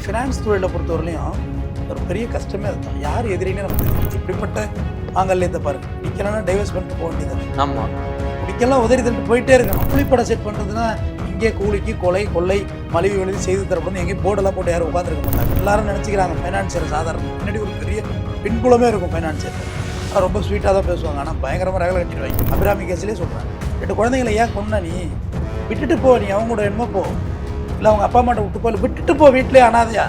Finance தொழிலை பொறுத்தவரையிலையும் ஒரு பெரிய கஷ்டமே அதுதான். யார் எதிரின்னு நமக்கு தெரியும். இப்படிப்பட்ட மாங்கல்யத்தை பாருங்க, பிடிக்கலன்னா டைவர்ஸ் பண்ணிட்டு போக வேண்டியது. ஆமாம், பிடிக்கலாம் உதறி தட்டு போயிட்டே இருக்கணும். கூலிப்படம் செட் பண்ணுறதுன்னா இங்கே கூலிக்கு கொலை கொள்ளை மலிவு எழுதி செய்து தரப்படும் எங்கேயும் போர்டெல்லாம் போட்டு யாரும் உட்காந்துருக்க மாட்டாங்க. எல்லாரும் நினச்சிக்கிறாங்க ஃபைனான்சியர் சாதாரண, பின்னாடி ஒரு பெரிய பின்புலமே இருக்கும் ஃபைனான்சியர். ஆனால் ரொம்ப ஸ்வீட்டாக தான் பேசுவாங்க, ஆனால் பயங்கரமாக ரகலை கட்டிடுவாங்க. அபிராமி கேஸ்லேயே சொல்கிறேன், 2 குழந்தைங்களை ஏன் கொண்டா நீ விட்டுட்டு போ, நீ அவங்க கூட என்னமோ போ, இல்லை அவங்க அப்பா அம்மாட்ட விட்டு போ, விட்டுட்டு போ, வீட்டிலே அனாதையா.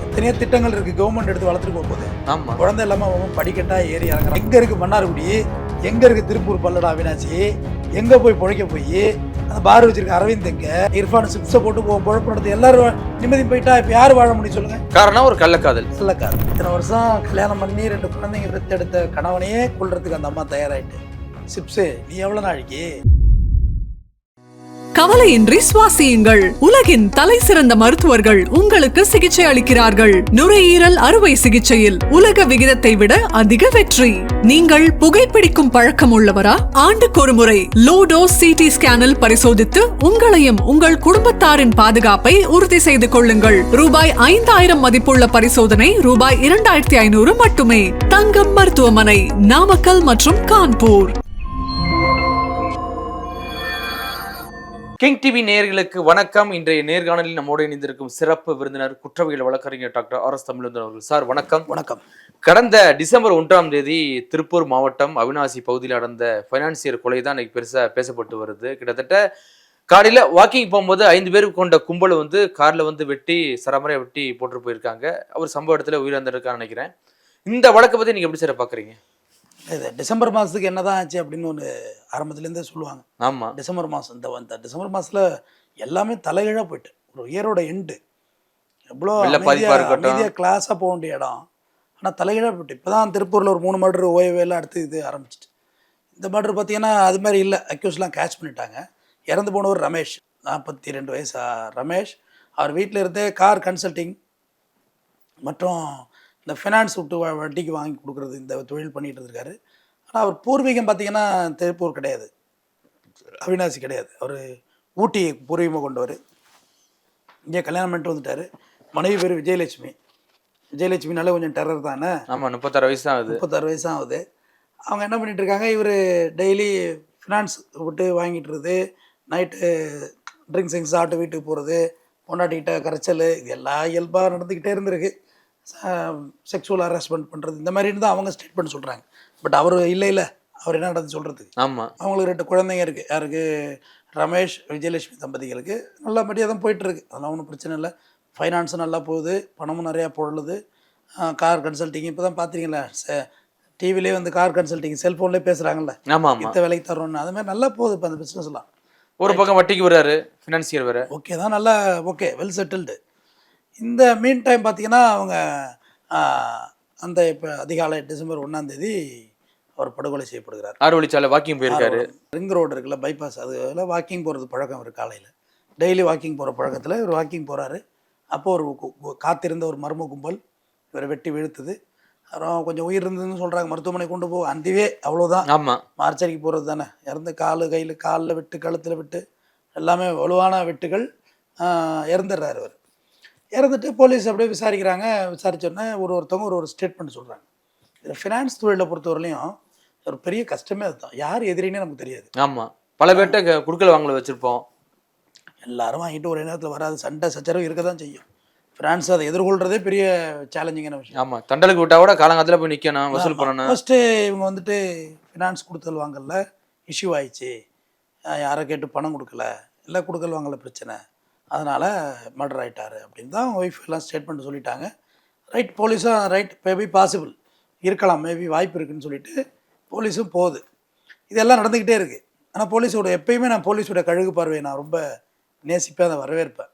எத்தனையோ திட்டங்கள் இருக்குது, கவர்மெண்ட் எடுத்து வளர்த்துட்டு போகுது. ஆமாம், குழந்தை இல்லாமல் அவன் படிக்கட்டா ஏறி இறங்குறான். எங்கே இருக்குது மன்னார்குடி, எங்கே இருக்குது திருப்பூர் பல்லடா அவினாச்சி, எங்கே போய் பிழைக்க போய் அந்த பார் வச்சிருக்க அரவிந்த், எங்கே இர்ஃபான் சிப்ஸை போட்டு பொழப்பு நடத்து எல்லாரும் நிம்மதி போயிட்டா இப்போ யார் வாழ முடியும் சொல்லுங்க? காரணம் ஒரு கள்ளக்காதல். கள்ளக்காதல். இத்தனை வருஷம் கல்யாணம் பண்ணி 2 குழந்தைங்க பெற்றெடுத்த கணவனையே கொள்றதுக்கு அந்த அம்மா தயாராயிட்டு, சிப்ஸு நீ எவ்வளோ நாளைக்கு? கவலையின்றி சுவாசியுங்கள். உலகின் தலை சிறந்த மருத்துவர்கள் உங்களுக்கு சிகிச்சை அளிக்கிறார்கள். நுரையீரல் அறுவை சிகிச்சையில் உலக விகிதத்தை விட அதிக வெற்றி. நீங்கள் புகைப்பிடிக்கும் பழக்கம் உள்ளவரா? ஆண்டுக்கொரு முறை லோ டோஸ் சிடி ஸ்கேனில் பரிசோதித்து உங்களையும் உங்கள் குடும்பத்தாரின் பாதுகாப்பை உறுதி செய்து கொள்ளுங்கள். ரூபாய் 5000 மதிப்புள்ள பரிசோதனை ரூபாய் 2500 மட்டுமே. தங்கம் மருத்துவமனை, நாமக்கல் மற்றும் கான்பூர். கிங் டிவி நேயர்களுக்கு வணக்கம். இன்றைய நேர்காணலில் நம்மோடு இணைந்திருக்கும் சிறப்பு விருந்தினர் குற்றவியல் வழக்கறிஞர் டாக்டர் ஆர்.எஸ். தமிழ்வந்தன் அவர்கள். சார் வணக்கம். வணக்கம். கடந்த டிசம்பர் 1ஆம் தேதி திருப்பூர் மாவட்டம் அவினாசி பகுதியில் நடந்த ஃபைனான்சியர் கொலை தான் இன்னைக்கு பெருசாக பேசப்பட்டு வருது. கிட்டத்தட்ட காலையில் வாக்கிங் போகும்போது 5 பேர் கொண்ட கும்பல் காரில் வெட்டி சரமறையாக வெட்டி போட்டு போயிருக்காங்க. அவர் சம்பவ இடத்துல உயிரிழந்திருக்கான்னு நினைக்கிறேன். இந்த வழக்கை பற்றி நீங்கள் எப்படி சார் பார்க்குறீங்க? இது டிசம்பர் மாதத்துக்கு என்னதான் ஆச்சு அப்படின்னு ஒன்று ஆரம்பத்துலேருந்தே சொல்லுவாங்க. ஆமாம், டிசம்பர் மாதம் இந்த டிசம்பர் மாதத்தில் எல்லாமே தலைகீழாக போயிட்டு ஒரு இயரோட எண்டு எவ்வளோ அமைதியாக கிளாஸாக போக வேண்டிய இடம், ஆனால் தலைகீழாக போயிட்டு இப்போ தான் திருப்பூரில் ஒரு 3 மர்டர் ஓய்வேலாம் அடுத்து இது ஆரம்பிச்சிட்டு. இந்த மர்டர் பார்த்தீங்கன்னா அது மாதிரி இல்லை, அக்யூஸ்லாம் கேட்ச் பண்ணிட்டாங்க. இறந்து போனவர் ரமேஷ், 42 வயசு ரமேஷ். அவர் வீட்டில் இருந்தே கார் கன்சல்டிங் மற்றும் இந்த ஃபினான்ஸ் விட்டு வட்டிக்கு வாங்கி கொடுக்குறது இந்த தொழில் பண்ணிகிட்டு இருக்காரு. ஆனால் அவர் பூர்வீகம் பார்த்திங்கன்னா திருப்பூர் கிடையாது, அவினாசி கிடையாது. அவர் ஊட்டி பூர்வீகமாக கொண்டவர். இங்கே கல்யாணம் பண்ணிட்டு வந்துட்டார். மனைவி பேர் விஜயலட்சுமி. விஜயலட்சுமினாலே கொஞ்சம் டெரர் தானே. ஆமாம், 36 வயசு தான் ஆகுது. 36 வயசு தான் ஆகுது. அவங்க என்ன பண்ணிகிட்டு இருக்காங்க, இவர் டெய்லி ஃபினான்ஸ் விட்டு வாங்கிட்டுருது, நைட்டு ட்ரிங்க்ஸ் சிங்ஸ் சாப்பிட்டு வீட்டுக்கு போகிறது, பொண்டாட்டிக்கிட்ட கரைச்சல், இது எல்லாம் இயல்பாக நடந்துக்கிட்டே இருந்திருக்கு. செக்ஷுவல் ஹராஸ்மெண்ட் பண்ணுறது, இந்த மாதிரின்னு தான் அவங்க ஸ்டேட்மெண்ட் சொல்கிறாங்க. பட் அவர் இல்லை அவர் என்ன நடந்து சொல்கிறதுக்கு? ஆமாம், அவங்களுக்கு 2 குழந்தைங்க இருக்குது. யாருக்கு? ரமேஷ் விஜயலட்சுமி தம்பதிகளுக்கு. நல்லபடியாக தான் போயிட்டுருக்கு, அதெல்லாம் ஒன்றும் பிரச்சனை இல்லை. ஃபைனான்ஸும் நல்லா போகுது, பணமும் நிறையா போடுது. கார் கன்சல்ட்டிங் இப்போ தான் பார்த்துருங்களா, டிவிலே கார் கன்சல்ட்டிங் செல்ஃபோன்லேயே பேசுகிறாங்கல்ல, ஆமாம், இந்த வேலைக்கு தரோன்னு. அது மாதிரி நல்லா போகுது இப்போ அந்த பிஸ்னஸ்லாம். ஒரு பக்கம் வட்டிக்கு வர்றாரு, ஃபினான்சியர் வேறு. ஓகே தான், நல்லா ஓகே, வெல் செட்டில்டு. இந்த மீன் டைம் பார்த்தீங்கன்னா அவங்க அந்த இப்போ அதிகாலை டிசம்பர் 1ஆம் தேதி அவர் படுகொலை செய்யப்படுகிறார். 6 வழிச்சாலை வாக்கிங் போயிருக்காரு. ரிங் ரோடு இருக்குல்ல, பைபாஸ், அதில் வாக்கிங் போகிறது பழக்கம் இவர். காலையில் டெய்லி வாக்கிங் போகிற பழக்கத்தில் இவர் வாக்கிங் போகிறாரு. அப்போது ஒரு காத்திருந்த ஒரு மர்ம கும்பல் இவரை வெட்டி வீழ்த்துது. அப்புறம் கொஞ்சம் உயிர் இருந்ததுன்னு சொல்கிறாங்க, மருத்துவமனை கொண்டு போக. அந்திவே அவ்வளோதான். ஆமாம், மார்ச்சரிக்கு போகிறது தானே. இறந்து காலில் வெட்டு, கழுத்தில் வெட்டு, எல்லாமே வலுவான வெட்டுகள். இறந்துடுறாரு அவர். இறந்துட்டு போலீஸ் அப்படியே விசாரிக்கிறாங்க. விசாரிச்சோடனே ஒருத்தவங்க ஒரு ஸ்டேட்மெண்ட் சொல்கிறாங்க. இதில் ஃபினான்ஸ் தொழிலை பொறுத்தவரையிலையும் ஒரு பெரிய கஷ்டமே அதுதான். யார் எதிரின்னு நமக்கு தெரியாது. ஆமாம், பல பேர்கிட்ட குடுக்கல் வாங்கல வச்சுருப்போம். எல்லாரும் வாங்கிட்டு ஒரே நேரத்தில் வராது, சண்டை சச்சரவு இருக்க தான் செய்யும். ஃபினான்ஸ் அதை எதிர்கொள்கிறதே பெரிய சேலஞ்சிங்கான விஷயம். ஆமாம், தண்டலுக்கு விட்டால் கூட காலங்காலத்தில் போய் நிற்கணும், வசூல் பண்ணணும். ஃபஸ்ட்டு இவங்க ஃபினான்ஸ் கொடுத்தல் வாங்கல இஷ்யூ ஆயிடுச்சு, யாரை கேட்டு பணம் கொடுக்கல, இல்லை கொடுக்கல் வாங்கல பிரச்சனை, அதனால் மர்டர் ஆகிட்டார் அப்படின்னு தான் ஒய்ஃப் எல்லாம் ஸ்டேட்மெண்ட் சொல்லிட்டாங்க. ரைட், போலீஸும் ரைட், மேபி பாசிபிள் இருக்கலாம், மேபி வாய்ப்பு இருக்குதுன்னு சொல்லிட்டு போலீஸும் போகுது. இதெல்லாம் நடந்துக்கிட்டே இருக்குது. ஆனால் போலீஸோட எப்பயுமே நான் போலீஸோட கழுகு பார்வையை நான் ரொம்ப நேசிப்பேன், அதை வரவேற்பேன்.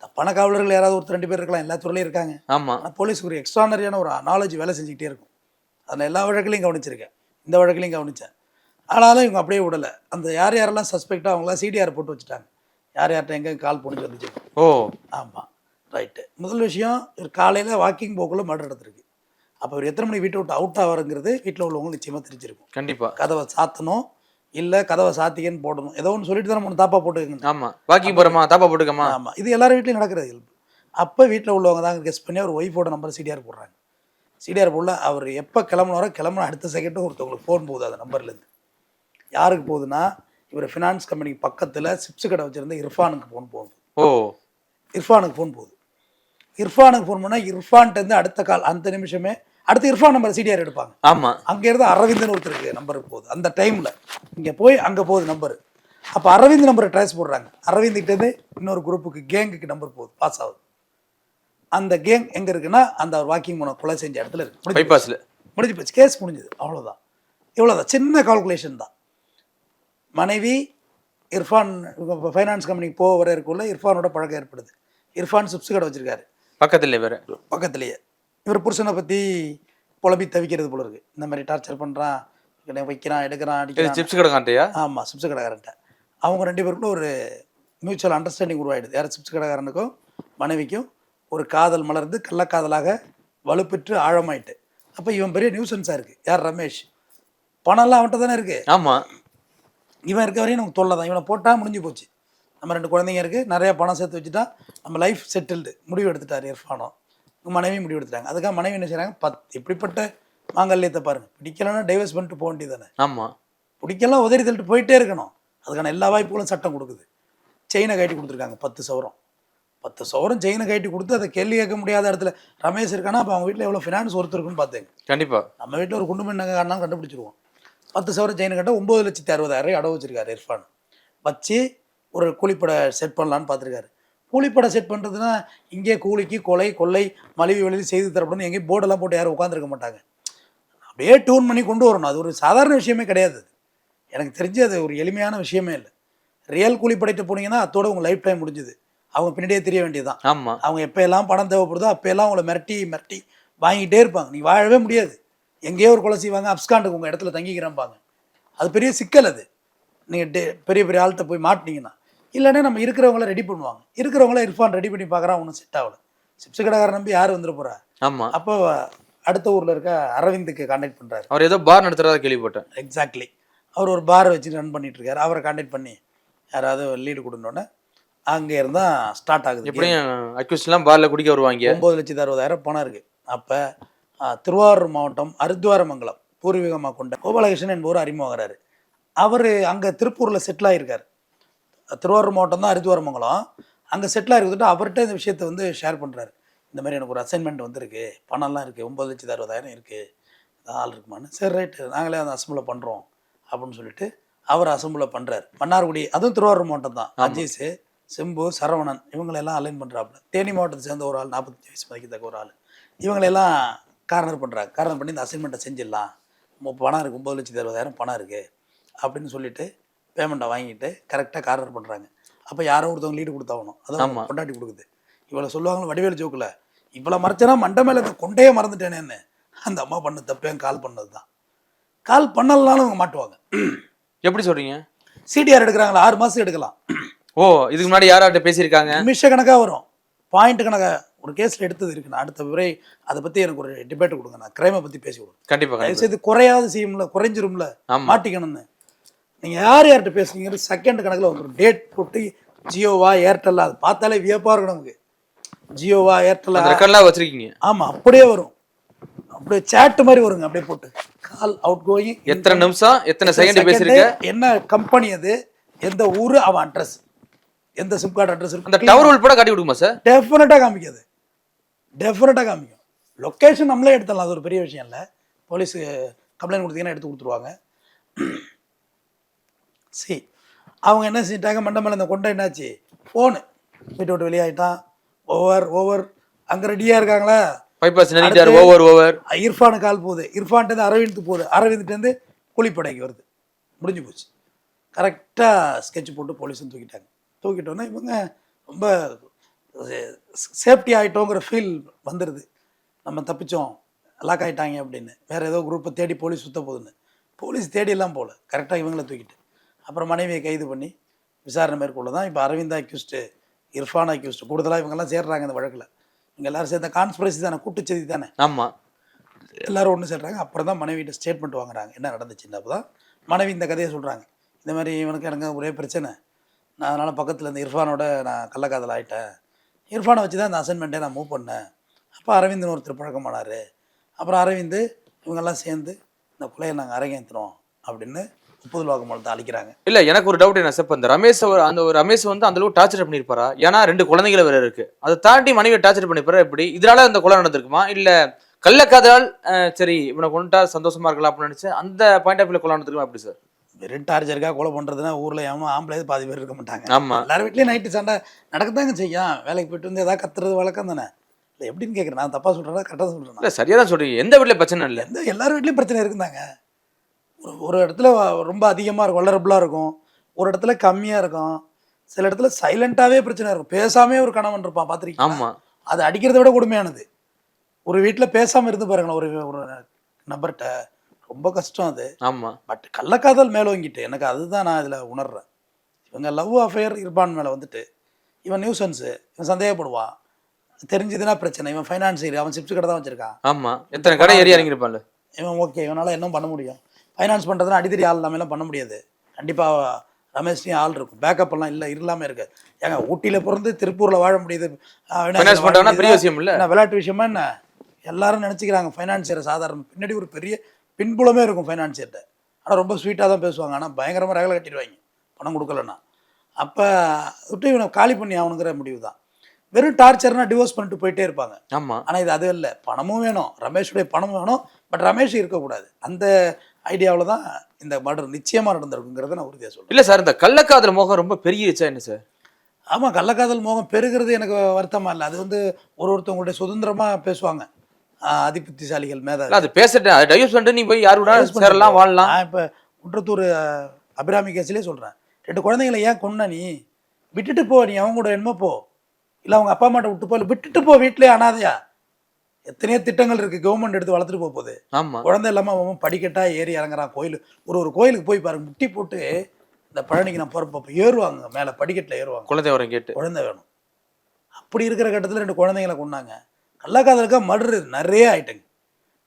தப்பான காவலர்கள் யாராவது 1-2 பேர் இருக்கலாம், எல்லா துறையிலையும் இருக்காங்க. ஆமாம், ஆனால் போலீஸுக்கு ஒரு எக்ஸ்ட்ரானரியான ஒரு நாலேஜ் வேலை செஞ்சுக்கிட்டே இருக்கும். அதை எல்லா வழக்கிலையும் கவனிச்சிருக்கேன், இந்த வழக்கிலையும் கவனித்தேன். ஆனாலும் இவங்க அப்படியே விடலை. அந்த யாரெல்லாம் சஸ்பெக்டாக அவங்களாம் சிடிஆர் போட்டு வச்சுட்டாங்க. யார்கிட்ட எங்கே கால் போட்டு வந்துச்சு. ஓ ஆமாம், ரைட்டு. முதல் விஷயம், இவர் காலையில் வாக்கிங் போக்குள்ள மர்டர் நடந்திருக்கு. அப்போ இவர் எத்தனை மணி வீட்டை விட்டு அவுட் ஆவாருங்கிறது வீட்டில் உள்ளவங்க நிச்சயமாக தெரிஞ்சிருக்கும். கண்டிப்பாக கதவை சாத்தணும், இல்லை கதவை சாத்திக்கன்னு போடணும், ஏதோ ஒன்று சொல்லிட்டு தான் நம்ம தாப்பா போட்டுக்கணும். ஆமாம், வாக்கிங் போகிறோமா தாப்பா போட்டுக்கமா. ஆமாம், இது எல்லாரும் வீட்லையும் நடக்கிறது. அப்போ வீட்டில் உள்ளவங்க தான் கெஸ் பண்ணி அவர் ஒய்ஃபோட நம்பர் சிடிஆர் போடுறாங்க. சிடிஆர் போடல, அவர் எப்போ கிளம்புன அடுத்த செகண்டும் ஒருத்தவங்களுக்கு ஃபோன் போகுது அந்த நம்பர்லேருந்து. யாருக்கு போகுதுன்னா, இவர் ஃபினான்ஸ் கம்பெனிக்கு பக்கத்தில் சிப்ஸ் கடை வச்சுருந்த இர்ஃபானுக்கு ஃபோன் போகுது. இர்ஃபானுக்கு ஃபோன் போகுது. இர்ஃபானுக்கு ஃபோன் பண்ணால் இர்ஃபான்ட்டேருந்து அடுத்த கால் அந்த நிமிஷமே அடுத்து இர்ஃபான் நம்பர் சிடிஆர் எடுப்பாங்க. ஆமாம், அங்கேருந்து அரவிந்தன் ஒருத்தருக்கு நம்பருக்கு போகுது. அந்த டைமில் இங்கே போய் அங்கே போகுது நம்பரு. அப்போ அரவிந்த் நம்பரை ட்ரேஸ் போடுறாங்க. அரவிந்த்கிட்டேருந்து இன்னொரு குரூப்புக்கு கேங்குக்கு நம்பர் போகுது, பாஸ் ஆகுது. அந்த கேங் எங்கே இருக்குன்னா அந்த வாக்கிங் போன கொலை செஞ்ச இடத்துல இருக்கு. பைபாஸில் முடிஞ்சு போச்சு, கேஸ் முடிஞ்சுது. அவ்வளோதான், இவ்வளோதான், சின்ன கால்குலேஷன் தான். மனைவி இர்ஃபான் ஃபைனான்ஸ் கம்பெனிக்கு போக வர இருக்குள்ள இர்ஃபானோட பழக்கம் ஏற்படுது. இர்ஃபான் சிப்ஸ் கடை வச்சிருக்காரு பக்கத்துலேயே. இவர் புருஷனை பற்றி புலம்பி தவிக்கிறது போல இருக்கு. இந்த மாதிரி டார்ச்சர் பண்ணுறான், வைக்கிறான், எடுக்கிறான், அடிக்கிறான். சிப்ஸ் கடைக்காரன்ட்டையா? ஆமாம், சிப்ஸ் கடைக்காரன்ட்ட. அவங்க 2 பேருக்குள்ள ஒரு மியூச்சுவல் அண்டர்ஸ்டாண்டிங் உருவாயிடுது. யார் சிப்ஸ் கடைக்காரனுக்கும் மனைவிக்கும் ஒரு காதல் மலர்ந்து கள்ளக்காதலாக வலுப்பெற்று ஆழமாயிட்டு. அப்போ இவன் பெரிய நியூசன்ஸாக இருக்குது. யார்? ரமேஷ். பணம்லாம் அவன்கிட்ட தானே இருக்குது. ஆமாம், இவன் இருக்க வரையும் நமக்கு தொல்லை தான். இவனை போட்டால் முடிஞ்சு போச்சு. நம்ம 2 குழந்தைங்க இருக்குது, நிறையா பணம் சேர்த்து வச்சுட்டா நம்ம லைஃப் செட்டில்டு. முடிவு எடுத்துட்டார் இர்ஃபானோ, மனைவி முடிவு எடுத்துட்டாங்க. அதுக்காக மனைவி என்ன செய்கிறாங்க, இப்படிப்பட்ட மாங்கல்யத்தை பாருங்கள், பிடிக்கலன்னா டைவர்ஸ் பண்ணிட்டு போக வேண்டியது தானே. ஆமாம், பிடிக்கலாம், உதறி தள்ளிட்டு போயிட்டே இருக்கணும். அதுக்கான எல்லா வாய்ப்புகளும் சட்டம் கொடுக்குது. செயினை கட்டி கொடுத்துருக்காங்க, 10 சவரம் செயினை கட்டி கொடுத்து அதை கேள்வி கேட்க முடியாத இடத்துல ரமேஷ் இருக்கானா, அப்போ அவங்க வீட்டில் எவ்வளோ ஃபினான்ஸ் ஒருத்தர் இருக்குன்னு பார்த்தேங்க. கண்டிப்பாக நம்ம வீட்டில் ஒரு குண்டு மணி நகை காரணம் கண்டுபிடிச்சிருவோம். 10 சவரம் செயினை கட்ட 9,60,000 அடவு வச்சிருக்காரு இர்ஃபான். வச்சு ஒரு கூலிப்படை செட் பண்ணலான்னு பார்த்துருக்காரு. கூலிப்படை செட் பண்ணுறதுன்னா இங்கே கூலிக்கு கொலை கொள்ளை மலிவு வெளியில் செய்து தரப்படணும், எங்கேயும் போர்டெல்லாம் போட்டு யாரும் உட்காந்துருக்க மாட்டாங்க. அப்படியே டியூன் பண்ணி கொண்டு வரணும். அது ஒரு சாதாரண விஷயமே கிடையாது. எனக்கு தெரிஞ்சு அது ஒரு எளிமையான விஷயமே இல்லை. ரியல் கூலிப்படைட்டு போனீங்கன்னா அதோட உங்கள் லைஃப் டைம் முடிஞ்சுது. அவங்க பின்னாடியே தெரிய வேண்டியதுதான். ஆமாம், அவங்க எப்போ எல்லாம் பணம் தேவைப்படுதோ அப்போல்லாம் அவங்கள மிரட்டி வாங்கிட்டே இருப்பாங்க. நீ வாழவே முடியாது. எங்கேயோ ஒரு கொலை செய்வாங்க, அப்ஸ்காண்டுக்கு உங்கள் இடத்துல தங்கிக்கிறம்பாங்க. அது பெரிய சிக்கல். அது நீங்கள் பெரிய பெரிய ஆள்கிட்ட போய் மாட்டினீங்கன்னா. இல்லைன்னா நம்ம இருக்கிறவங்கள ரெடி பண்ணுவாங்க. இருக்கிறவங்கள இர்ஃபான் ரெடி பண்ணி பார்க்குறான், ஒன்றும் செட் ஆகலை. சிப்ஸ் கடைக்காரன் நம்பி யார் வந்துட போகிறா? ஆமாம். அப்போ அடுத்த ஊரில் இருக்க அரவிந்துக்கு கான்டாக்ட் பண்ணுறாரு. அவர் ஏதோ பார் நடத்துகிறதா கேள்விப்பட்டேன். எக்ஸாக்ட்லி, அவர் ஒரு பாரை வச்சு ரன் பண்ணிட்டு இருக்காரு. அவரை கான்டாக்ட் பண்ணி யாராவது லீடு கொடுத்தோன்னே அங்கே இருந்தால் ஸ்டார்ட் ஆகுது. எப்படியும் அக்யூஸ்ட்லாம் பாரில் குடிக்க வருவாங்க. 9,60,000 பணம் இருக்குது. அப்போ திருவாரூர் மாவட்டம் அரித்வாரமங்கலம் பூர்வீகமாக கொண்ட கோபாலகிருஷ்ணன் என்பவர் அறிமுகமாகிறாரு. அவர் அங்கே திருப்பூரில் செட்டில் ஆகியிருக்கார். திருவாரூர் மாவட்டம் தான் அரித்வாரமங்கலம். அங்கே செட்டில் ஆகிருக்கிட்டு அவர்கிட்ட இந்த விஷயத்தை வந்து ஷேர் பண்ணுறாரு. இந்த மாதிரி எனக்கு ஒரு அசைன்மெண்ட் வந்திருக்கு, பணம்லாம் இருக்குது, 9,60,000 இருக்குது, ஆள் இருக்குமான்னு. சரி ரைட்டு, நாங்களே அந்த அசம்பிளை பண்ணுறோம் அப்படின்னு சொல்லிட்டு அவர் அசம்பிளை பண்ணுறாரு. மன்னார்குடி, அதுவும் திருவாரூர் மாவட்டம் தான். அஜீஸ், சிம்பு, சரவணன் இவங்களெல்லாம் அலைன் பண்ணுறாப்புல. தேனி மாவட்டத்தை சேர்ந்த ஒரு ஆள், 45 வயசு மதிக்கத்தக்க ஒரு ஆள். இவங்களெல்லாம் கார்னர் பண்ணுறாங்க. கார்னர் பண்ணி இந்த அசைன்மெண்ட்டை செஞ்சிடலாம், பணம் இருக்குது, 9,60,000 பணம் இருக்குது அப்படின்னு சொல்லிட்டு பேமெண்ட்டை வாங்கிட்டு கரெக்டாக கார்னர் பண்ணுறாங்க. அப்போ யாரோ ஒருத்தவங்க லீடு கொடுத்தாகணும். அதான் கொண்டாட்டி கொடுக்குது. இவ்வளோ சொல்லுவாங்களும் வடிவேலு ஜோக்கில், இவ்வளோ மறைச்சனா மண்டை மேலே இந்த கொண்டையே மறந்துட்டேனேன்னு. அந்த அம்மா பண்ண தப்பேன் கால் பண்ணது தான். கால் பண்ணலனாலும் அவங்க மாட்டுவாங்க. எப்படி சொல்கிறீங்க? சிடிஆர் எடுக்கிறாங்களா, 6 மாதம் எடுக்கலாம். ஓ, இதுக்கு முன்னாடி யார்கிட்ட பேசியிருக்காங்க? நிமிஷ கணக்காக வரும், பாயிண்ட் கணக்காக. ஒரு கேஸில் எடுத்தது இருக்கு. நான் அடுத்த முறை அதை பற்றி எனக்கு ஒரு டிபேட் கொடுங்க, நான் கிரைமை பற்றி பேசி கொடுங்க. கண்டிப்பாக. தயவுசெய்து குறையாவது செய்யும்ல, குறைஞ்சிரும்ல, மாட்டிக்கணும்னு. நீங்கள் யார்கிட்ட பேசுறீங்க செகண்ட் கணக்கில் வந்துடும். டேட் போட்டு ஜியோவா ஏர்டெல்லா அது பார்த்தாலே வியப்பாக இருக்கணும் நமக்கு. ஜியோவா ஏர்டெல்லா ரெக்கார்ட்லாம் வச்சிருக்கீங்க? ஆமாம், அப்படியே வரும். அப்படியே சேட்டு மாதிரி வருங்க. அப்படியே போட்டு கால் அவுட் கோயிங், எத்தனை நிமிஷம் எத்தனை செகண்ட் பேசியிருக்க, என்ன கம்பெனி அது, எந்த ஊர், அவன் அட்ரஸ், எந்த சிம் கார்டு அட்ரஸ் இருக்கு, அந்த டவர் உள்பட காட்டி கொடுக்குமா சார்? டெஃபினட்டாக காமிக்காது, டெஃபினட்டாக காமிக்கும். லொக்கேஷன் நம்மளே எடுத்துடலாம், அது ஒரு பெரிய விஷயம் இல்லை. போலீஸ் கம்ப்ளைண்ட் கொடுத்தீங்கன்னா எடுத்து கொடுத்துருவாங்க. சரி, அவங்க என்ன செஞ்சிட்டாங்க, மண்டை மேலே இந்த கொண்டை என்னாச்சு, ஃபோனு வீட்டை விட்டு வெளியாகிட்டான். ஓவர் அங்கே ரெடியாக இருக்காங்களா, பைபாஸ் ஓவர் இர்ஃபானு கால் போகுது, இர்ஃபான்ட்டு அரவிந்த் போகுது, அரவிந்த்லேருந்து கூலிப்படைக்கு வருது. முடிஞ்சு போச்சு. கரெக்டாக ஸ்கெட்ச் போட்டு போலீஸும் தூக்கிட்டோன்னா இவங்க ரொம்ப சேஃப்டி ஆகிட்டோங்கிற ஃபீல் வந்துடுது. நம்ம தப்பிச்சோம், லாக் ஆகிட்டாங்க அப்படின்னு. வேறு ஏதோ குரூப்பை தேடி போலீஸ் சுற்ற போகுதுன்னு. போலீஸ் தேடியெல்லாம் போகல, கரெக்டாக இவங்கள தூக்கிட்டு அப்புறம் மனைவியை கைது பண்ணி விசாரணை மேற்கொள்ள தான் இப்போ அரவிந்த் அக்யூஸ்டு, இர்ஃபான் அக்யூஸ்டு, கூடுதலாக இவங்கெல்லாம் சேர்றாங்க இந்த வழக்கில். இங்கே எல்லோரும் சேர்ந்த கான்ஸ்பிரசி தானே, கூட்டுச்சதி தானே. ஆமாம், எல்லோரும் ஒன்று சேர்றாங்க. அப்புறம் தான் மனைவிட்ட ஸ்டேட்மெண்ட் வாங்குறாங்க என்ன நடந்துச்சுன்னு. அப்போ தான் மனைவி இந்த கதையை சொல்கிறாங்க. இந்த மாதிரி இவனுக்கு எனக்கு ஒரே பிரச்சனை, நான் அதனால் பக்கத்தில் இந்த இர்ஃபானோட நான் கள்ளக்காதல் ஆகிட்டேன், இர்ஃபானை வச்சு தான் இந்த அசைன்மெண்ட்டே நான் மூவ் பண்ணேன். அப்போ அரவிந்த்னு ஒருத்தர் பழக்கமானார். அப்புறம் அரவிந்த் இவங்கெல்லாம் சேர்ந்து இந்த கொலையை நாங்கள் அரங்கேற்றுறோம் அப்படின்னு ஒப்புதல் வாக்குமூலத்தை அளிக்கிறாங்க. இல்ல எனக்கு ஒரு டவுட் என்ன சார், இப்போ இந்த ரமேஷ் வந்து அந்த அளவுக்கு டார்ச்சர் பண்ணியிருப்பாரா? ஏன்னா 2 குழந்தைகளை வேற இருக்கு, அதை தாண்டி மனைவியை டார்ச்சர் பண்ணிருப்பாரா எப்படி? இதனால இந்த கொலை நடந்திருக்குமா, இல்ல கள்ளக்காதலால் சரி இவனை கொண்டுட்டா சந்தோஷமா இருக்கலாம் அப்படின்னு நினைச்சு அந்த பாயிண்ட் ஆஃப் வியூல கொலை நடந்திருக்குமா எப்படி சார்? வெறும் டார்ச்சருக்காக கொலை பண்ணுறதுன்னா ஊரில் எவனும் ஆம்பளை பாதி பேர் இருக்க மாட்டாங்க. ஆமா, எல்லாரும் வீட்லேயும் நைட்டு சண்டை நடக்கத்தாங்க செய்யும். வேலைக்கு போயிட்டு வந்து எதாவது கத்துறது வழக்கம் தானே. இல்லை எப்படின்னு கேட்குறேன், நான் தப்பாக சொல்கிறேன்னா கரெக்டாக சொல்கிறேன்? இல்லை சரியா தான் சொல்றீங்க. எந்த வீட்டில் பிரச்சனை இல்லை, எல்லார் வீட்லேயும் பிரச்சனை இருக்குதாங்க. ஒரு இடத்துல ரொம்ப அதிகமாக இருக்கும், வளரபுளாக இருக்கும், ஒரு இடத்துல கம்மியாக இருக்கும், சில இடத்துல சைலண்ட்டாகவே பிரச்சனை இருக்கும். பேசாமே ஒரு கணவன் இருப்பான், பார்த்துருக்கீங்க? ஆமாம், அது அடிக்கிறத விட கொடுமையானது. ஒரு வீட்டில் பேசாமல் இருந்து பாருங்களேன் ஒரு நபர்கிட்ட, ரொம்ப கஷ்டம் அது. ஆமாம். பட் கள்ளக்காதல் மேலோங்கிட்டு எனக்கு அதுதான் நான் இதில் உணர்றேன். இவங்க லவ் அஃபேர் இர்பான் மேலே வந்துட்டு இவன் நியூசன்ஸு, இவன் சந்தேகப்படுவான், தெரிஞ்சதுன்னா பிரச்சனை. இவன் ஃபைனான்சியர், அவன் சிப்ஸ் கடை தான் வச்சிருக்கான். ஆமாம், எத்தனை கடை ஏறி இறங்கிருப்பான்ல இவன். ஓகே, இவனால் என்ன பண்ண முடியும்? ஃபைனான்ஸ் பண்ணுறதுனா அடித்தடி ஆள் இல்லாமலாம் பண்ண முடியாது. கண்டிப்பாக ரமேஷ்லையும் ஆள் இருக்கும், பேக்கப் எல்லாம் இல்லை இல்லாமல் இருக்காது. ஏங்க ஊட்டியில் பிறந்து திருப்பூரில் வாழ முடியுது, பெரிய விஷயம் இல்லை, விளையாட்டு விஷயமா என்ன? எல்லாரும் நினச்சிக்கிறாங்க ஃபைனான்சியரை சாதாரண. பின்னாடி ஒரு பெரிய பின்புலமே இருக்கும் ஃபைனான்சியர்கிட்ட. ஆனால் ரொம்ப ஸ்வீட்டாக தான் பேசுவாங்க, ஆனால் பயங்கரமாக ரகலை கட்டிடுவாங்க பணம் கொடுக்கலன்னா. அப்போ விட்டு இவனை காலி பண்ணி ஆகணுங்கிற முடிவு தான். வெறும் டார்ச்சர்னா டிவோர்ஸ் பண்ணிட்டு போயிட்டே இருப்பாங்க. ஆமாம், ஆனால் இது அது இல்லை, பணமும் வேணும், ரமேஷுடைய பணமும் வேணும், பட் ரமேஷ் இருக்கக்கூடாது. அந்த ஐடியாவில் தான் இந்த மர்டர் நிச்சயமாக நடந்திருக்குங்கிறத நான் உறுதியாக சொல்கிறேன். இல்லை சார், இந்த கள்ளக்காதல் மோகம் ரொம்ப பெருகிடுச்சா என்ன சார்? ஆமாம், கள்ளக்காதல் மோகம் பெருகிறது எனக்கு வருத்தமாக இல்லை. அது வந்து ஒருத்தவங்களுடைய சுதந்திரமாக பேசுவாங்க அதிபுத்திசாலிகள் மேதாவி. அது பேசிட்டேன், அது டைவர்ஸ் பண்ணிட்டு நீ போய் யார் கூட சேரலாம் வாழலாம். நான் இப்போ குன்றத்தூர் அபிராமி கேஸ்லேயே சொல்கிறேன், 2 குழந்தைங்களை ஏன் கொன்ன நீ? விட்டுட்டு போ, நீ அவங்க கூட என்னமோ போ, இல்லை அவங்க அப்பா அம்மாட்ட விட்டு போ, இல்லை விட்டுட்டு போ, வீட்டிலே அனாதையா. எத்தனையோ திட்டங்கள் இருக்குது, கவர்மெண்ட் எடுத்து வளர்த்துட்டு போகுது. ஆமாம், குழந்தை இல்லாமல் அவன் படிக்கட்டாக ஏறி இறங்குறான். கோயில் ஒரு கோயிலுக்கு போய் பாருங்க, முட்டி போட்டு இந்த பழனிக்கு நான் போகிறப்ப ஏறுவாங்க, மேலே படிக்கட்டில் ஏறுவாங்க, குழந்தை வரும் கேட்டு குழந்தை வேணும். அப்படி இருக்கிற கட்டத்தில் 2 குழந்தைங்களை கொண்டாங்க. கள்ளக்காதலுக்காக மர்டர் நிறைய ஆயிட்டுங்க.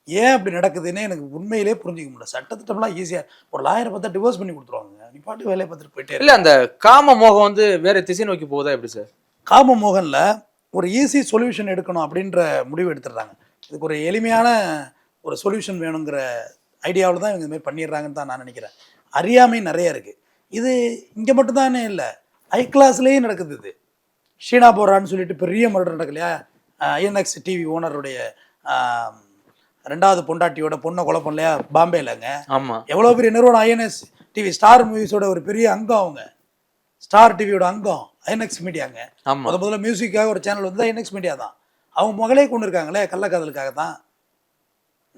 ஏன் அப்படி நடக்குதுன்னு எனக்கு உண்மையிலே புரிஞ்சிக்க முடியல. சட்டத்திட்டம்லாம் ஈஸியாக ஒரு லாயரை பார்த்தா டிவோர்ஸ் பண்ணி கொடுத்துருவாங்க, நீ பாட்டு வேலையை பார்த்துட்டு போயிட்டே. இல்லை அந்த காம மோகம் வந்து வேற திசை நோக்கி போகுதா எப்படி சார்? காம மோகனில் ஒரு ஈஸி சொல்யூஷன் எடுக்கணும் அப்படின்ற முடிவு எடுத்துடுறாங்க. இதுக்கு ஒரு எளிமையான ஒரு சொல்யூஷன் வேணுங்கிற ஐடியாவில் தான் இவங்க இதுமாதிரி பண்ணிடுறாங்கன்னு தான் நான் நினைக்கிறேன். அறியாமை நிறைய இருக்குது. இது இங்கே மட்டும்தானே இல்லை, ஹை கிளாஸ்லேயும் நடக்குது. இது ஷீனா போரான்னு சொல்லிட்டு பெரிய மர்டர் நடக்கு இல்லையா? ஐஎன்எக்ஸ் டிவி ஓனருடைய 2வது பொண்டாட்டியோட பொண்ணை கொலை பண்ணலையா பாம்பேலங்க? ஆமாம், எவ்வளோ பெரிய நிறுவனம் ஐஎன்எக்ஸ் டிவி, ஸ்டார் மூவிஸோட ஒரு பெரிய அங்கம் அவங்க. ஸ்டார் டிவியோட அங்கம் ஐஎன்எக்ஸ் மீடியாங்க. முதல்ல மியூசிக்காக ஒரு சேனல் வந்து ஐஎன்எக்ஸ் மீடியா தான். அவங்க மகளே கொண்டு இருக்காங்களே கள்ளக்காதலுக்காக தான்.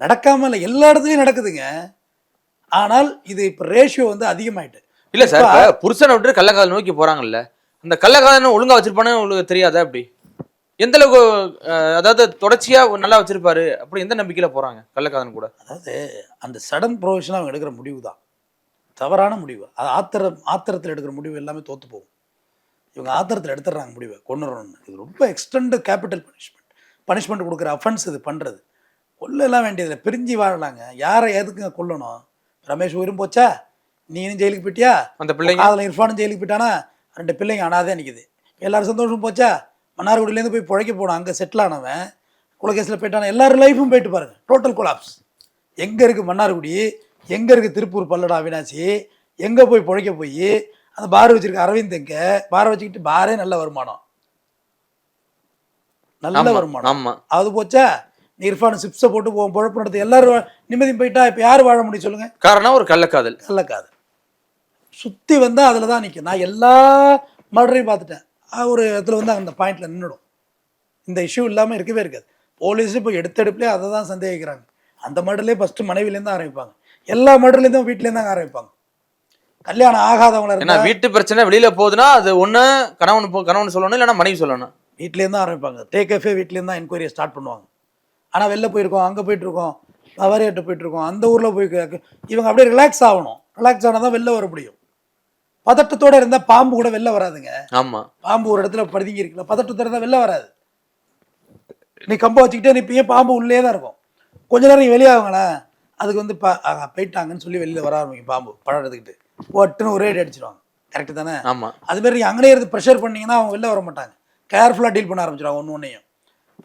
நடக்காம இல்லை, எல்லா இடத்துலையும் நடக்குதுங்க. ஆனால் இது இப்போ ரேஷியோ வந்து அதிகமாயிட்டு. இல்லை சார், புருஷனை விட்டு கள்ளக்காதல் நோக்கி போகிறாங்கல்ல, அந்த கள்ளக்காதல் ஒழுங்காக வச்சிருப்பானு உங்களுக்கு தெரியாதா? அப்படி எந்த அளவுக்கு, அதாவது தொடர்ச்சியாக நல்லா வச்சிருப்பாரு அப்படி எந்த நம்பிக்கையில் போகிறாங்க கள்ளக்காதல் கூட? அதாவது அந்த சடன் ப்ரொவிஷனாக அவங்க எடுக்கிற முடிவு தான் தவறான முடிவு. அது ஆத்திரத்தில் எடுக்கிற முடிவு எல்லாமே தோற்று போகும். இவங்க ஆத்திரத்தில் எடுத்துடுறாங்க முடிவை, கொண்டுறணும்னு. இது ரொம்ப எக்ஸ்டெண்ட் கேபிட்டல் பனிஷ்மெண்ட் கொடுக்குற அஃபென்ஸ் இது பண்ணுறது. கொல்லலாம் வேண்டியதில்லை, பிரிஞ்சு வாழலாங்க. யாரை எதுக்குங்க கொல்லணும்? ரமேஷ் உயிரும் போச்சா, நீனும் ஜெயிலுக்கு போயிட்டியா, அந்த பிள்ளைங்க அதில் இர்ஃபானும் ஜெயிலுக்கு போயிட்டானா, 2 பிள்ளைங்க அனாதே நிற்குது. எல்லாரும் சந்தோஷம் போச்சா? மன்னார்குடியிலேருந்து போய் பிழைக்க போனான், அங்கே செட்டில் ஆனவன் குலகேஸில் போயிட்டானா, எல்லாரும் லைஃபும் போயிட்டு பாருங்கள். Total collapse. எங்கே இருக்குது மன்னார்குடி, எங்கே இருக்குது திருப்பூர் பல்லடா அவினாசி, எங்கே போய் பிழைக்க போய் அந்த பார் வச்சிருக்க அரவிந்த், எங்கே பாரை வச்சுக்கிட்டு பாரே நல்ல வருமானம், நல்ல வருமானம். ஆமாம், அது போச்சா? நீ இர்ஃபான் சிப்ஸை போட்டு பொழப்பு நடத்து எல்லாரும் நிம்மதியும் போயிட்டா இப்போ யார் வாழ முடியும் சொல்லுங்கள்? காரணம் ஒரு கள்ளக்காதல். கள்ளக்காதல் சுற்றி வந்தால் அதில் தான் நிற்கும். நான் எல்லா மர்டரையும் பார்த்துட்டேன். ஒரு இடத்துல வந்து அந்த பாயிண்டில் நின்றுடும். இந்த இஷ்யூ இல்லாமல் இருக்கவே இருக்காது. போலீஸு இப்போ எடுத்தெடுப்புலேயே அதை தான் சந்தேகிக்கிறாங்க. அந்த மர்டர்லேயே ஃபஸ்ட்டு மனைவிலேருந்து ஆரம்பிப்பாங்க, எல்லா மர்டர்லேருந்தும் வீட்டிலேருந்து தான் ஆரம்பிப்பாங்க. கல்யாணம் ஆகாதவங்கள ஏன்னா வீட்டு பிரச்சனை வெளியில் போகுதுன்னா அது ஒன்று கணவன் சொல்லணும், இல்லைன்னா மனைவி சொல்லணும். வீட்லேருந்து தான் ஆரம்பிப்பாங்க. டேக்-எஃபே வீட்லேருந்து தான் என்கொயரியை ஸ்டார்ட் பண்ணுவாங்க. ஆனால் வெளில போயிருக்கோம், அங்கே போயிட்டுருக்கோம், வரையாட்டு போயிட்டுருக்கோம், அந்த ஊரில் போய் இவங்க அப்படியே ரிலாக்ஸ் ஆகணும். ரிலாக்ஸ் ஆனால் தான் வெளில வர முடியும். பதட்டத்தோடு இருந்தால் பாம்பு கூட வெளில வராதுங்க. ஆமாம், பாம்பு ஒரு இடத்துல பதுங்கி இருக்குல்ல, பதட்டத்தோடு இருந்தால் வெளில வராது. நீ கம்பை வச்சுக்கிட்டே நிற்பீங்க, பாம்பு உள்ளே தான் இருக்கும். கொஞ்ச நேரம் வெளியாகுங்களேன், அதுக்கு வந்து போயிட்டாங்கன்னு சொல்லி வெளியில் வர ஆரம்பிக்கும் பாம்பு. பழம் எடுத்துக்கிட்டு ஒட்டுன்னு ஒரே அடி அடிச்சிடுவாங்க. கரெக்டு தானே? ஆமாம். அதுமாரி நீங்கள் அங்கேயே இருந்து ப்ரெஷர் பண்ணிங்கன்னா அவங்க வெளில வர மாட்டாங்க. கேர்ஃபுல்லாக டீல் பண்ண ஆரம்பிச்சிடுவாங்க ஒன்றையும்.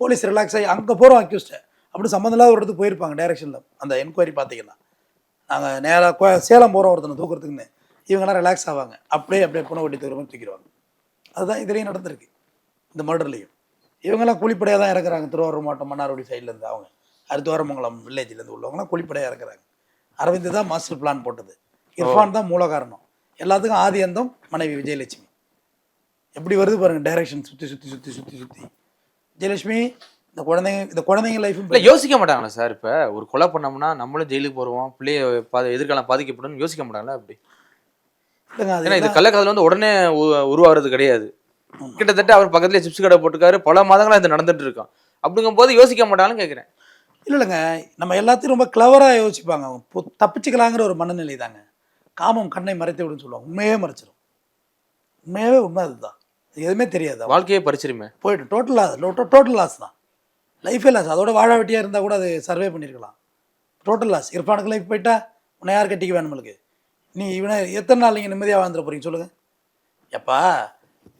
போலீஸ் ரிலாக்ஸ் ஆகி அங்கே போகிறோம் அக்யூஸ்ட்டை அப்படி சம்மந்தம் இல்லாத ஒரு இடத்துக்கு போயிருப்பாங்க டைரெக்ஷனில். அந்த என்கொயரி பார்த்தீங்கன்னா நாங்கள் நேராக சேலம் போகிறோம் ஒருத்தனை தூக்குறதுக்குன்னு, இவங்கெல்லாம் ரிலாக்ஸ் ஆவாங்க, அப்படியே பூனை வெட்டி தூக்குற மாதிரி தூக்கிடுவாங்க. அதுதான் இதுலேயும் நடந்திருக்கு இந்த மர்டர்லேயும். இவங்கெல்லாம் கூலிப்படையாக தான் இறக்குறாங்க. திருவாரூர் மாவட்டம் மன்னார்குடி சைட்லேருந்து அவங்க அருத்துவாரமங்கலம் வில்லேஜ்லேருந்து உள்ளவங்களாம் கூலிப்படையாக இறக்குறாங்க. அரவிந்த் தான் மாஸ்டர் பிளான் போட்டது, இர்ஃபான் தான் மூல காரணம். எல்லாத்துக்கும் ஆதி அந்தம் மனைவி விஜயலட்சுமி. எப்படி வருது பாருங்க டைரக்ஷன், சுற்றி விஜயலட்சுமி. இந்த குழந்தைங்க லைஃப் இல்லை யோசிக்க மாட்டாங்களா சார்? இப்போ ஒரு கொலை பண்ணோம்னா நம்மளும் ஜெயிலுக்கு போடுவோம், பிள்ளைய எதிர்காலம் பாதிக்கப்படும் யோசிக்க மாட்டாங்களா? அப்படி ஏன்னா இது கள்ளக்காதல் வந்து உடனே உருவாகிறது கிடையாது. கிட்டத்தட்ட அவர் பக்கத்துலேயே சிப்ஸ் கடை போட்டுக்காரு, பல மாதங்களாக இது நடந்துட்டு இருக்கோம். அப்படிங்கும் போது யோசிக்க மாட்டாங்கன்னு கேட்குறேன். இல்லைங்க, நம்ம எல்லாத்தையும் ரொம்ப கிளவராக யோசிப்பாங்க. தப்பிச்சுக்கலாங்கிற ஒரு மனநிலை தாங்க. காமம் கண்ணை மறைத்து விடுன்னு சொல்லுவாங்க, உண்மையே மறைச்சிடும். உண்மையாகவே உண்மை அதுதான், எதுவுமே தெரியாது, வாழ்க்கையே பறிச்சிருமே, போயிட்டு டோட்டல் லாஸ் தான், லைஃபே லாஸ். அதோட வாழ வெட்டியாக இருந்தால் கூட அது சர்வே பண்ணியிருக்கலாம். Total loss. இர்ஃபானுக்கு லைஃப் போயிட்டா உன்னை யார் கட்டிக்க வேணும்? நம்மளுக்கு நீ இவனை எத்தனை நாள் நீங்கள் நிம்மதியாக வாழ்ந்துட போகிறீங்க சொல்லுங்கள்? எப்பா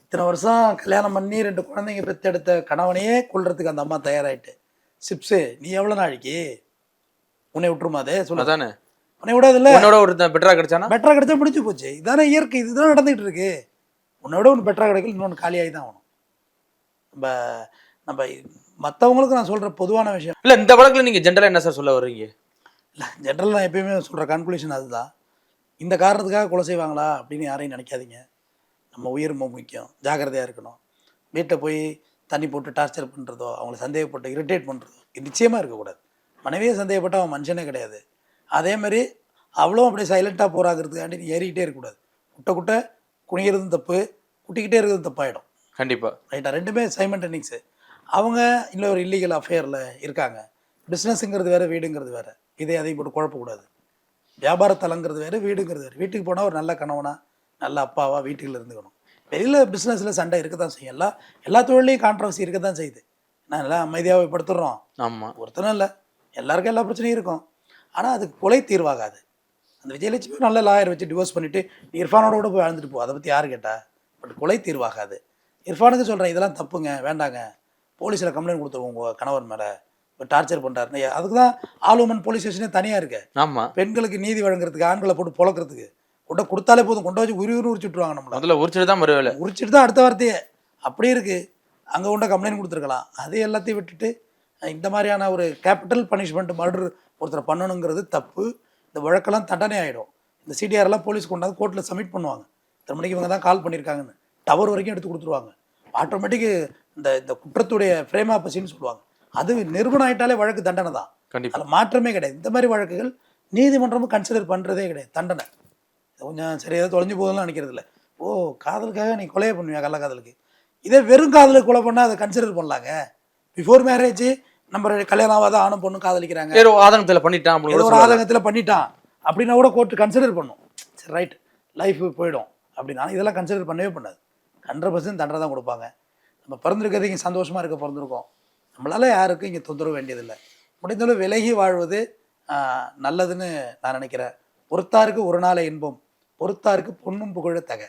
இத்தனை வருஷம் கல்யாணம் பண்ணி 2 குழந்தைங்க பெற்றெடுத்த கணவனையே கொள்றதுக்கு அந்த அம்மா தயாராகிட்டு சிப்ஸு, நீ எவ்வளோ நாளைக்கு உன்னை விட்டுருமா? அதே சொல்லதானே, உன்னை விடாதுல்ல. பெட்டராக கிடைச்சா முடிச்சு போச்சு. இதானே இயற்கை, இதுதான் நடந்துகிட்டு இருக்கு. உன்னை விட ஒன்று பெட்டராக கிடைக்கல, இன்னொன்று காலியாகி தான் ஆகணும். நம்ம மற்றவங்களுக்கு நான் சொல்கிற பொதுவான விஷயம் இல்லை. இந்த வழக்கில் நீங்கள் ஜென்ரலாக என்ன சார் சொல்ல வர்றீங்க? இல்லை, ஜென்ரல் நான் எப்பயுமே சொல்கிற கன்க்ளூஷன் அதுதான். இந்த காரணத்துக்காக கொலை செய்வாங்களா அப்படின்னு யாரையும் நினைக்காதீங்க. நம்ம உயிர் ரொம்ப முக்கியம், ஜாக்கிரதையாக இருக்கணும். வீட்டில் போய் தண்ணி போட்டு டார்ச்சர் பண்ணுறதோ, அவங்கள சந்தேகப்பட்டு இரிட்டேட் பண்ணுறதோ இது நிச்சயமாக இருக்கக்கூடாது. மனைவியே சந்தேகப்பட்டு அவன் மனுஷனே கிடையாது. அதேமாதிரி அவ்வளோ அப்படியே சைலண்ட்டாக போராகிறதுக்காண்டி நீ ஏறிக்கிட்டே இருக்கக்கூடாது. குட்டை குனிகிறதும் தப்பு, குட்டிக்கிட்டே இருக்கிறது தப்பாயிடும். கண்டிப்பாக ரைட்டா? ரெண்டுமே சைமல்டேனியஸ். அவங்க இல்லை ஒரு இல்லீகல் அஃபேரில் இருக்காங்க. பிஸ்னஸுங்கிறது வேறு, வீடுங்கிறது வேறு. அதையும் போட்டு குழப்பக்கூடாது. வியாபாரத்தலங்கிறது வேறு, வீடுங்கிறது வேறு. வீட்டுக்கு போனால் ஒரு நல்ல கணவனா, நல்ல அப்பாவா வீட்டுக்குள்ள இருந்துக்கணும். வெளியில் பிஸ்னஸில் சண்டை இருக்க தான் செய்யும். எல்லா தொழிலையும் கான்ட்ரவர்சி இருக்க தான் செய்யுது. நான் எல்லாம் அமைதியாக படுத்துடுறோம். ஆமாம், ஒருத்தனும் இல்லை, எல்லாருக்கும் எல்லா பிரச்சனையும் இருக்கும். ஆனால் அதுக்கு கொலை தீர்வாகாது. அந்த விஜயலட்சுமி நல்ல லாயர் வச்சு டிவோர்ஸ் பண்ணிவிட்டு நீ இர்ஃபானோட கூட போய் வாழ்ந்துட்டு போ, அதை பற்றி யார் கேட்டா? பட் கொலை தீர்வாகாது. இர்ஃபானுக்கு சொல்கிறேன், இதெல்லாம் தப்புங்க, வேண்டாங்க, போலீஸில் கம்ப்ளைண்ட் கொடுத்துருவோம் உங்கள் கணவர் மேலே இப்போ டார்ச்சர் பண்ணுறாருன்னு. அதுக்கு தான் ஆல் உமன் போலீஸ் ஸ்டேஷனே தனியாக இருக்கு. ஆமாம், பெண்களுக்கு நீதி வழங்குறதுக்கு, ஆண்களை போட்டு பொழக்கிறதுக்கு. கொண்ட கொடுத்தாலே போதும், கொண்டு வச்சு உரிச்சுட்டுருவாங்க. நம்மள அதில் உரிச்சிட்டு தான் அடுத்த வார்த்தையே அப்படி இருக்குது. அங்கே கொண்ட கம்ப்ளைண்ட் கொடுத்துருக்கலாம். அது எல்லாத்தையும் விட்டுட்டு இந்த மாதிரியான ஒரு கேபிட்டல் பனிஷ்மெண்ட் மர்டர் ஒருத்தரை பண்ணணுங்கிறது தப்பு. இந்த வழக்கெல்லாம் தண்டனை ஆகிடும். இந்த சிடிஆர்லாம் போலீஸ் கொண்டாந்து கோர்ட்டில் சப்மிட் பண்ணுவாங்க. இத்தனை மணிக்கு இவங்க தான் கால் பண்ணியிருக்காங்கன்னு டவர் வரைக்கும் எடுத்து கொடுத்துருவாங்க. ஆட்டோமேட்டிக்கு இந்த குற்றத்துடைய ஃப்ரேம் ஆப்போசின்னு சொல்லுவாங்க. அது நிறுவனம் ஆகிட்டாலே வழக்கு தண்டனை தான். அதில் மாற்றமே கிடையாது. இந்த மாதிரி வழக்குகள் நீதிமன்றமும் கன்சிடர் பண்ணுறதே கிடையாது. தண்டனை கொஞ்சம் சரியாக தொலைஞ்சு போதெல்லாம் நினைக்கிறது இல்லை. ஓ, காதலுக்காக நீ கொலையை பண்ணுவியா? கள்ளக்காதலுக்கு. இதே வெறும் காதலுக்கு கொலை பண்ணால் அதை கன்சிடர் பண்ணலாங்க. பிஃபோர் மேரேஜ் நம்ம கல்யாணம் ஆகாத ஆணும் பொண்ணும் காதலிக்கிறாங்க, ஒரு ஆதங்கத்தில் பண்ணிட்டான் அப்படின்னா கூட கோர்ட்டு கன்சிடர் பண்ணும். சரி, ரைட், லைஃப் போயிடும் அப்படின்னா. இதெல்லாம் கன்சிடர் பண்ணவே பண்ணாது. 100% தண்டனை தான் கொடுப்பாங்க. நம்ம பிறந்திருக்கிறது இங்கே சந்தோஷமாக இருக்க பிறந்திருக்கோம். நம்மளால யாருக்கும் இங்கே தொந்தரவு வேண்டியதில்லை. முடிந்தாலும் விலகி வாழ்வது நல்லதுன்னு நான் நினைக்கிறேன். பொறுத்தாருக்கு ஒரு நாளை இன்பம், பொறுத்தாருக்கு பொண்ணும் புகழ தக.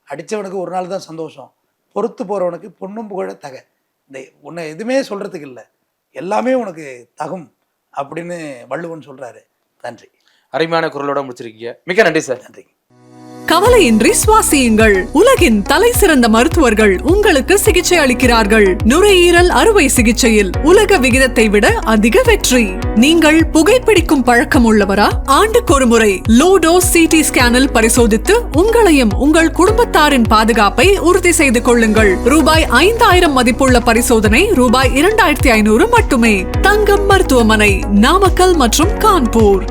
அடித்தவனுக்கு ஒரு நாள் தான் சந்தோஷம், பொறுத்து போகிறவனுக்கு பொண்ணும் புகழ தக. இந்த உன்னை எதுவுமே சொல்கிறதுக்கு இல்லை, எல்லாமே உனக்கு தகும் அப்படின்னு வள்ளுவன் சொல்கிறாரு. நன்றி. அருமையான குரலோட முடிச்சிருக்கீங்க. மிக்க நன்றி சார். நன்றி. கவலையின்றி சுவாசியுங்கள். உலகின் தலை சிறந்த மருத்துவர்கள் உங்களுக்கு சிகிச்சை அளிக்கிறார்கள். நுரையீரல் அறுவை சிகிச்சையில் உலக விகிதத்தை விட அதிக வெற்றி. நீங்கள் புகைப்பிடிக்கும் பழக்கம் உள்ளவரா? ஆண்டுக்கு ஒரு முறை லோ டோஸ் சிடி ஸ்கேனில் பரிசோதித்து உங்களையும் உங்கள் குடும்பத்தாரின் பாதுகாப்பை உறுதி செய்து கொள்ளுங்கள். ரூபாய் 5000 மதிப்புள்ள பரிசோதனை ரூபாய் 2500 மட்டுமே. தங்கம் மருத்துவமனை, நாமக்கல் மற்றும் கான்பூர்.